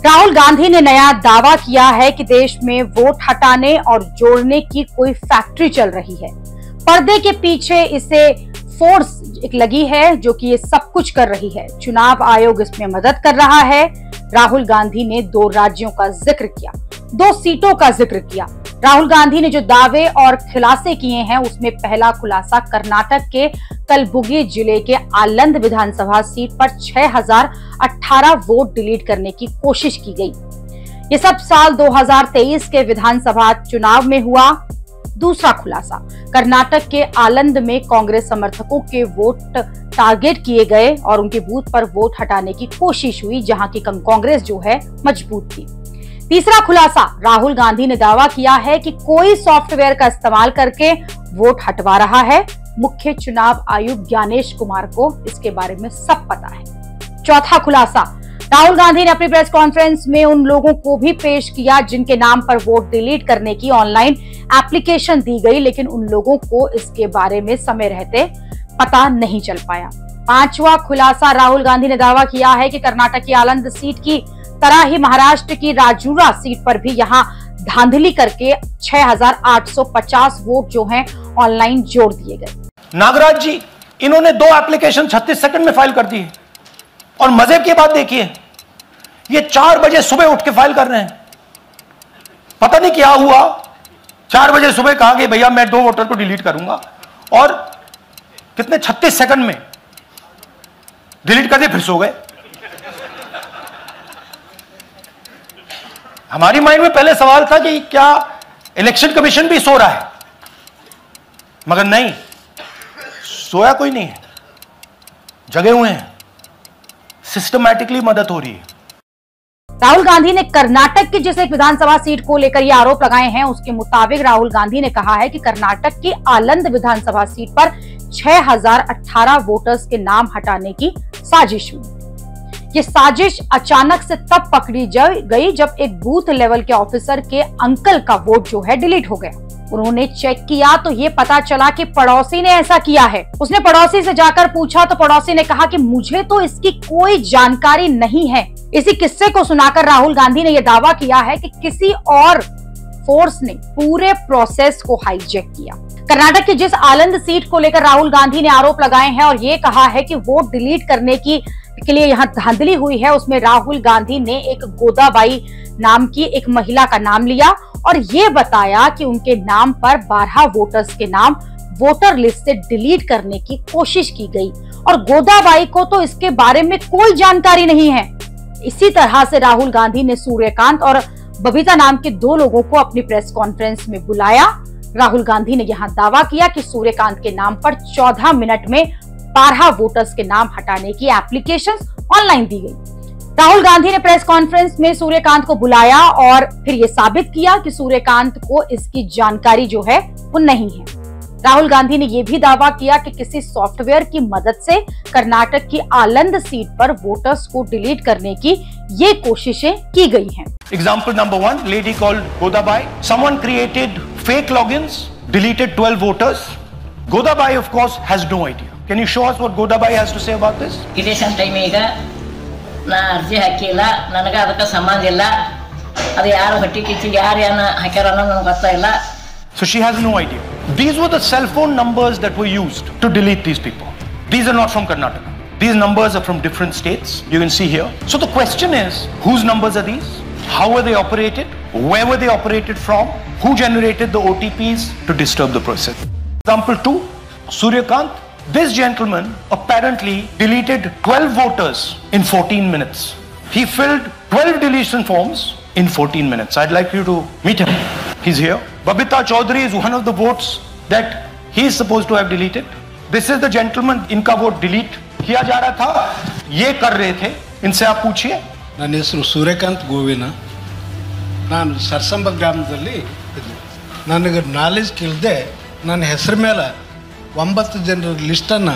राहुल गांधी ने नया दावा किया है कि देश में वोट हटाने और जोड़ने की कोई फैक्ट्री चल रही है। पर्दे के पीछे इसे फोर्स एक लगी है जो कि ये सब कुछ कर रही है। चुनाव आयोग इसमें मदद कर रहा है। राहुल गांधी ने 2 राज्यों का जिक्र किया, 2 सीटों का जिक्र किया। राहुल गांधी ने जो दावे और खुलासे किए हैं उसमें पहला खुलासा कर्नाटक के कलबुर्गी जिले के आलंद विधानसभा सीट पर 6018 वोट डिलीट करने की कोशिश की गई। ये सब साल 2023 के विधानसभा चुनाव में हुआ। दूसरा खुलासा, कर्नाटक के आलंद में कांग्रेस समर्थकों के वोट टारगेट किए गए और उनके बूथ पर वोट हटाने की कोशिश हुई, जहां की कांग्रेस जो है मजबूत थी। तीसरा खुलासा, राहुल गांधी ने दावा किया है कि कोई सॉफ्टवेयर का इस्तेमाल करके वोट हटवा रहा है। मुख्य चुनाव आयुक्त ज्ञानेश कुमार को इसके बारे में सब पता है। चौथा खुलासा, राहुल गांधी ने अपनी प्रेस कॉन्फ्रेंस में उन लोगों को भी पेश किया जिनके नाम पर वोट डिलीट करने की ऑनलाइन एप्लीकेशन दी गई, लेकिन उन लोगों को इसके बारे में समय रहते पता नहीं चल पाया। पांचवा खुलासा, राहुल गांधी ने दावा किया है कि कर्नाटक की आलंद सीट की तरह ही महाराष्ट्र की राजूरा सीट पर भी यहां धांधली करके 6850 वोट जो हैं ऑनलाइन जोड़ दिए गए। नागराज जी, इन्होंने 2 एप्लीकेशन 36 सेकंड में फाइल कर दी है। और मजे की बात देखिए, ये 4 बजे सुबह उठ के फाइल कर रहे हैं। पता नहीं क्या हुआ, 4 बजे सुबह कहा कि भैया मैं 2 वोटर को डिलीट करूंगा, और कितने 36 सेकंड में डिलीट कर दिए, फिर सो गए। हमारी माइंड में पहले सवाल था कि क्या इलेक्शन कमीशन भी सो रहा है, मगर नहीं, सोया कोई नहीं है, जगे हुए हैं, सिस्टमैटिकली मदद हो रही है। राहुल गांधी ने कर्नाटक की जिस एक विधानसभा सीट को लेकर ये आरोप लगाए हैं, उसके मुताबिक राहुल गांधी ने कहा है कि कर्नाटक की आलंद विधानसभा सीट पर 6018 वोटर्स के नाम हटाने की साजिश हुई। ये साजिश अचानक से तब पकड़ी गई जब एक बूथ लेवल के ऑफिसर के अंकल का वोट जो है डिलीट हो गया। उन्होंने चेक किया तो ये पता चला कि पड़ोसी ने ऐसा किया है। उसने पड़ोसी से जाकर पूछा तो पड़ोसी ने कहा कि मुझे तो इसकी कोई जानकारी नहीं है। इसी किस्से को सुनाकर राहुल गांधी ने यह दावा किया है कि किसी और फोर्स ने पूरे प्रोसेस को हाईजैक किया। कर्नाटक की जिस आलंद सीट को लेकर राहुल गांधी ने आरोप लगाए हैं और ये कहा है कि वोट डिलीट करने के लिए यहाँ धांधली हुई है, उसमें राहुल गांधी ने एक गोदाबाई नाम की एक महिला का नाम लिया और ये बताया कि उनके नाम पर 12 वोटर्स के नाम वोटर लिस्ट से डिलीट करने की कोशिश की गई और गोदाबाई को तो इसके बारे में कोई जानकारी नहीं है। इसी तरह से राहुल गांधी ने सूर्यकांत और बबीता नाम के 2 लोगों को अपनी प्रेस कॉन्फ्रेंस में बुलाया। राहुल गांधी ने यहाँ दावा किया कि सूर्यकांत के नाम पर 14 मिनट में 12 वोटर्स के नाम हटाने की एप्लीकेशन ऑनलाइन दी गई। राहुल गांधी ने प्रेस कॉन्फ्रेंस में सूर्यकांत को बुलाया और फिर ये साबित किया कि सूर्यकांत को इसकी जानकारी जो है वो नहीं है। राहुल गांधी ने यह भी दावा किया कि किसी सॉफ्टवेयर की मदद से कर्नाटक की आलंद सीट पर वोटर्स को डिलीट करने की ये कोशिशें की गई हैं। Example number 1, lady called Godabai. Someone created fake logins, deleted 12 voters. Godabai, of course, has no idea. Can you show us what Godabai has to say about this? Election time ಈಗ ನಾ ಅರ್ಜಿ ಹಾಕಿಲ್ಲ, ನನಗೆ ಅದಕ್ಕೆ ಸಂಬಂಧ ಇಲ್ಲ, ಅದು ಯಾರು ಹೊಟ್ಟಿ ಕಿಚ್ಚಿಗೆ ಯಾರು ಏನು ಹಾಕ್ಯಾರ ಅನ್ನೋದು ನನಗೆ ಗೊತ್ತಿಲ್ಲ. So she has no idea. These were the cell phone numbers that were used to delete these people. These are not from Karnataka. These numbers are from different states. You can see here. So the question is, whose numbers are these? How were they operated? Where were they operated from? Who generated the OTPs to disturb the process? Example 2, Suryakant. This gentleman apparently deleted 12 voters in 14 minutes. He filled 12 deletion forms in 14 minutes. I'd like you to meet him. He's here. Babita Chaudhary is one of the votes that he is supposed to have deleted. This is the gentleman इनका vote delete किया जा रहा था, ये कर रहे थे, इनसे आप पूछिए। ನನ್ನ ಹೆಸರು ಸೂರ್ಯಕಾಂತ್ ಗೋವಿನ, ನಾನು ಸರ್ಸಂಬ ಗ್ರಾಮದಲ್ಲಿ ನನಗೆ ನಾಲೆಜ್ ಕೇಳಿದೆ, ನನ್ನ ಹೆಸರು ಮೇಲೆ 9 ಜನರ ಲಿಸ್ಟನ್ನು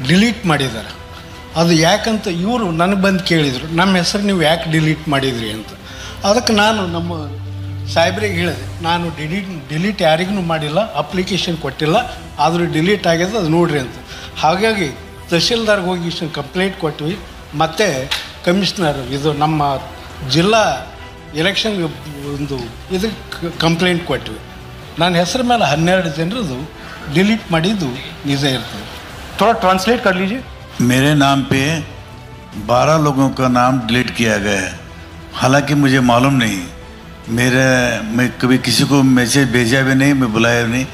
ಡಿಲೀಟ್ ಮಾಡಿದ್ದಾರೆ. ಅದು ಯಾಕಂತ ಇವರು ನನಗೆ ಬಂದು ಕೇಳಿದರು, ನಮ್ಮ ಹೆಸರು ನೀವು ಯಾಕೆ ಡಿಲೀಟ್ ಮಾಡಿದ್ರಿ ಅಂತ. ಅದಕ್ಕೆ ನಾನು ನಮ್ಮ ಸಾಹೇಬ್ರಿಗೆ ಹೇಳಿದೆ, ನಾನು ಡಿಲೀಟ್ ಯಾರಿಗೂ ಮಾಡಿಲ್ಲ, ಅಪ್ಲಿಕೇಶನ್ ಕೊಟ್ಟಿಲ್ಲ, ಆದರೂ ಡಿಲೀಟ್ ಆಗಿದೆ, ಅದು ನೋಡ್ರಿ ಅಂತ. ಹಾಗಾಗಿ ತಹಶೀಲ್ದಾರ್ಗೆ ಹೋಗಿ ಕಂಪ್ಲೇಂಟ್ ಕೊಟ್ವಿ. ಮತ್ತು ಕಮಿಷನರ್ ಇದು ನಮ್ಮ ಜಿಲ್ಲಾ ಎಲೆಕ್ಷನ್ ಒಂದು ಇದಕ್ಕೆ ಕಂಪ್ಲೇಂಟ್ ಕೊಟ್ವಿ. ನನ್ನ ಹೆಸರ ಮೇಲೆ 12 ಜನರದು डिलीट ಮಾಡಿದ್ದು ನಿಜ ಇರ್ತದೆ. थोड़ा ट्रांसलेट कर लीजिए. मेरे नाम पे 12 लोगों का नाम डिलीट किया गया है, हालांकि मुझे मालूम नहीं. मैं कभी किसी को मैसेज भेजा भी नहीं, मैं बुलाया भी नहीं.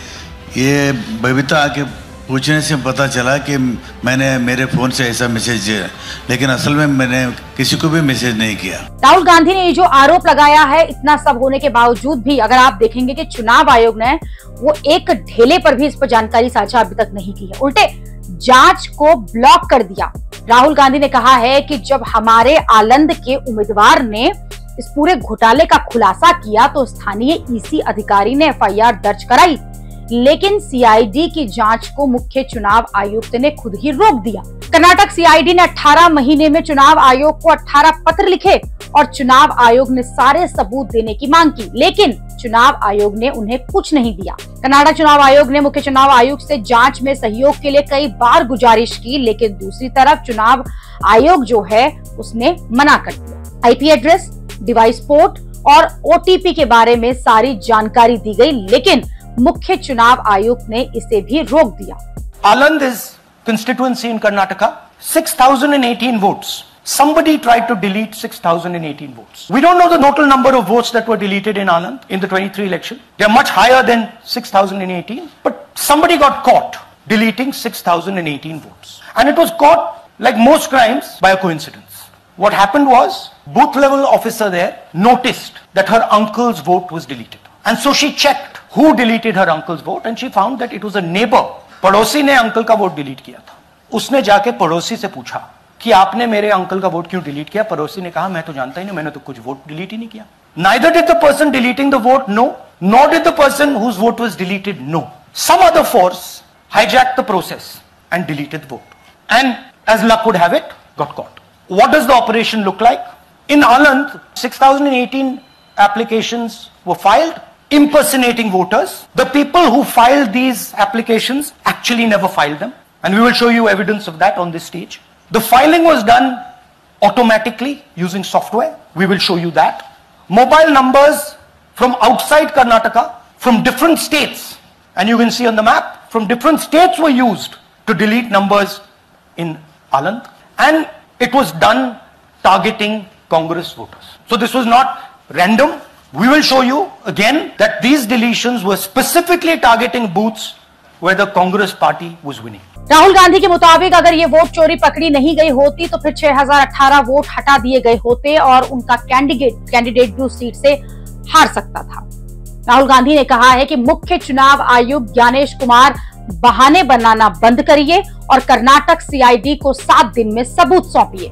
ये बबीता आके पूछने से पता चला कि मैंने मेरे फ़ोन से ऐसा मैसेज दिया, लेकिन असल में मैंने किसी को भी मैसेज नहीं किया. राहुल गांधी ने ये जो आरोप लगाया है, इतना सब होने के बावजूद भी अगर आप देखेंगे कि चुनाव आयोग ने वो एक ढेले पर भी इस पर जानकारी साझा अभी तक नहीं की है, उल्टे जांच को ब्लॉक कर दिया. राहुल गांधी ने कहा है कि जब हमारे आलंद के उम्मीदवार ने इस पूरे घोटाले का खुलासा किया तो स्थानीय ईसी अधिकारी ने एफआईआर दर्ज कराई, लेकिन सीआईडी की जांच को मुख्य चुनाव आयुक्त ने खुद ही रोक दिया. कर्नाटक सीआईडी ने 18 महीने में चुनाव आयोग को 18 पत्र लिखे और चुनाव आयोग ने सारे सबूत देने की मांग की, लेकिन चुनाव आयोग ने उन्हें कुछ नहीं दिया. कर्नाटक चुनाव आयोग ने मुख्य चुनाव आयुक्त से जांच में सहयोग के लिए कई बार गुजारिश की, लेकिन दूसरी तरफ चुनाव आयोग जो है उसने मना कर दिया. आईपी एड्रेस, डिवाइस पोर्ट और ओटीपी के बारे में सारी जानकारी दी गई, लेकिन मुख्य चुनाव आयुक्त ने इसे भी रोक दिया. Aland is constituency in Karnataka, 6,018 votes. Somebody tried to delete 6,018 votes. We don't know the total number of votes that were deleted in Aland in the 23 election. They are much higher than 6,018, but somebody got caught deleting 6,018 votes. And it was caught, like most crimes, by a coincidence. What happened was, booth level officer there noticed that her uncle's vote was deleted. And so she checked who deleted her uncle's vote and she found that it was a neighbor. पड़ोसी ने uncle का vote delete किया था. उसने जाके पड़ोसी से पूछा कि आपने मेरे अंकल का वोट क्यों डिलीट किया. पड़ोसी ने कहा मैं तो जानता ही नहीं, मैंने तो कुछ वोट डिलीट ही नहीं किया. Neither did the person deleting the vote know, nor did the person whose vote was deleted know. Some other force hijacked the process and deleted the vote. And as luck would have it, got caught. What does the operation look like? In Aland, 6,018 applications were filed impersonating voters. The people who filed these applications actually never filed them, and we will show you evidence of that on this stage. The filing was done automatically using software. We will show you that. Mobile numbers from outside Karnataka, from different states, and you can see on the map, from different states were used to delete numbers in Aland, and it was done targeting Congress voters. So this was not random. We will show you again that these deletions were specifically targeting booths where the Congress party was winning. Rahul Gandhi के मुताबिक अगर ये vote चोरी पकड़ी नहीं गई होती तो फिर 6,018 वोट हटा दिए गए होते और उनका कैंडिडेट भी उस सीट से हार सकता था. राहुल गांधी ने कहा है कि मुख्य चुनाव आयुक्त ज्ञानेश कुमार बहाने बनाना बंद करिए और कर्नाटक सीआईडी को 7 दिन में सबूत सौंपिए.